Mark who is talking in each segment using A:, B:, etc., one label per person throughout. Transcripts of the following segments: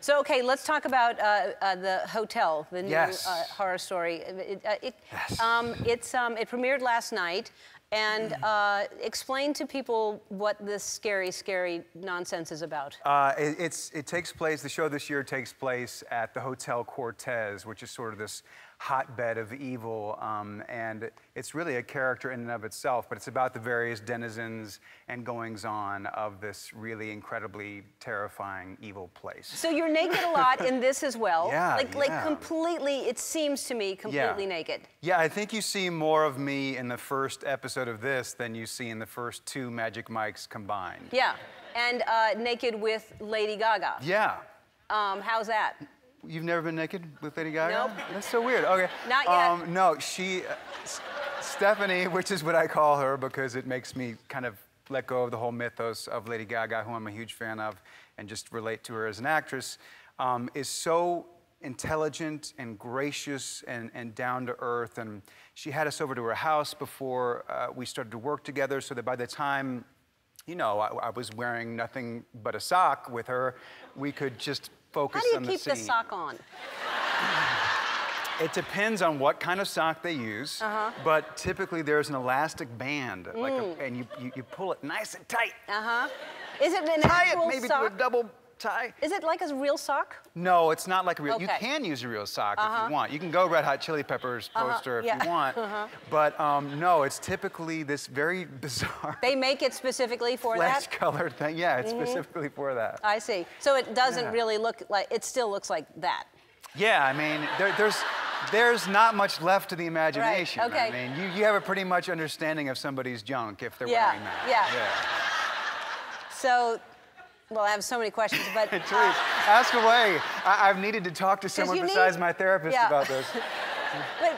A: So, okay, let's talk about the Hotel, the new horror story. It premiered last night. And explain to people what this scary, scary nonsense is about.
B: It takes place, the show this year takes place at the Hotel Cortez, which is sort of this hotbed of evil, and it's really a character in and of itself, but it's about the various denizens and goings-on of this really incredibly terrifying evil place.
A: So you're naked a lot in this as well.
B: Yeah,
A: like completely, it seems to me, completely naked.
B: Yeah, I think you see more of me in the first episode of this than you see in the first 2 Magic Mikes combined.
A: Yeah, and naked with Lady Gaga.
B: Yeah.
A: How's that?
B: You've never been naked with Lady Gaga?
A: Nope.
B: That's so weird. Okay.
A: Not yet.
B: No, Stephanie, which is what I call her because it makes me kind of let go of the whole mythos of Lady Gaga, who I'm a huge fan of, and just relate to her as an actress, is so intelligent and gracious and down to earth. And she had us over to her house before we started to work together, so that by the time, you know, I was wearing nothing but a sock with her, we could just focus on the scene.
A: How do you keep the sock on?
B: It depends on what kind of sock they use, but typically there's an elastic band, and you pull it nice and tight.
A: Is it an
B: tie
A: actual
B: it maybe
A: sock?
B: to a double tie.
A: Is it like a real sock?
B: No, it's not like a real.
A: Okay.
B: You can use a real sock if you want. You can go Red Hot Chili Peppers poster if you want, but no, it's typically this very bizarre.
A: They make it specifically for that?
B: Flesh-colored thing. Yeah, it's specifically for that.
A: I see. So it doesn't really look like, it still looks like that.
B: Yeah, I mean, there's not much left to the imagination.
A: Right. Okay.
B: I mean, you have a pretty much understanding of somebody's junk if they're wearing that.
A: Yeah. So, well, I have so many questions, but...
B: Please, ask away. I've needed to talk to someone besides my therapist about this.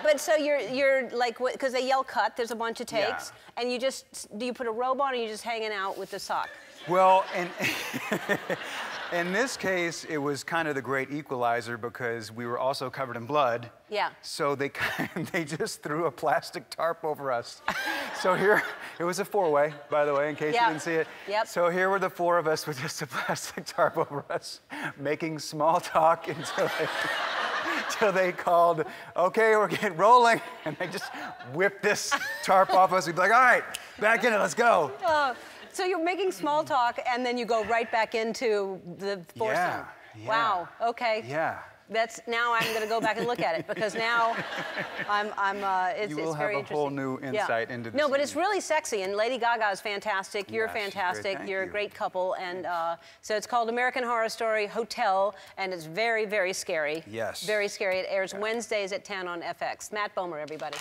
A: But so you're like, because they yell cut, there's a bunch of takes, and you just, do you put a robe on or are you just hanging out with the sock?
B: Well, in this case, it was kind of the great equalizer because we were also covered in blood.
A: Yeah.
B: So they just threw a plastic tarp over us. So here, it was a 4-way, by the way, in case you didn't see it.
A: Yep.
B: So here were the 4 of us with just a plastic tarp over us, making small talk until they called, okay, we're getting rolling, and they just whipped this tarp off us. We'd be like, all right, back in it, let's go.
A: So you're making small talk, and then you go right back into the foursome.
B: Yeah.
A: Wow. Okay.
B: Yeah.
A: Now I'm going to go back and look at it because now it's
B: you will
A: very
B: have a
A: interesting.
B: whole new insight into this.
A: No, but it's really sexy, and Lady Gaga is fantastic. You're fantastic.
B: Thank
A: You're
B: you.
A: a great couple, and so it's called American Horror Story Hotel, and it's very, very scary.
B: Yes.
A: Very scary. It airs Wednesdays at 10 on FX. Matt Bomer, everybody.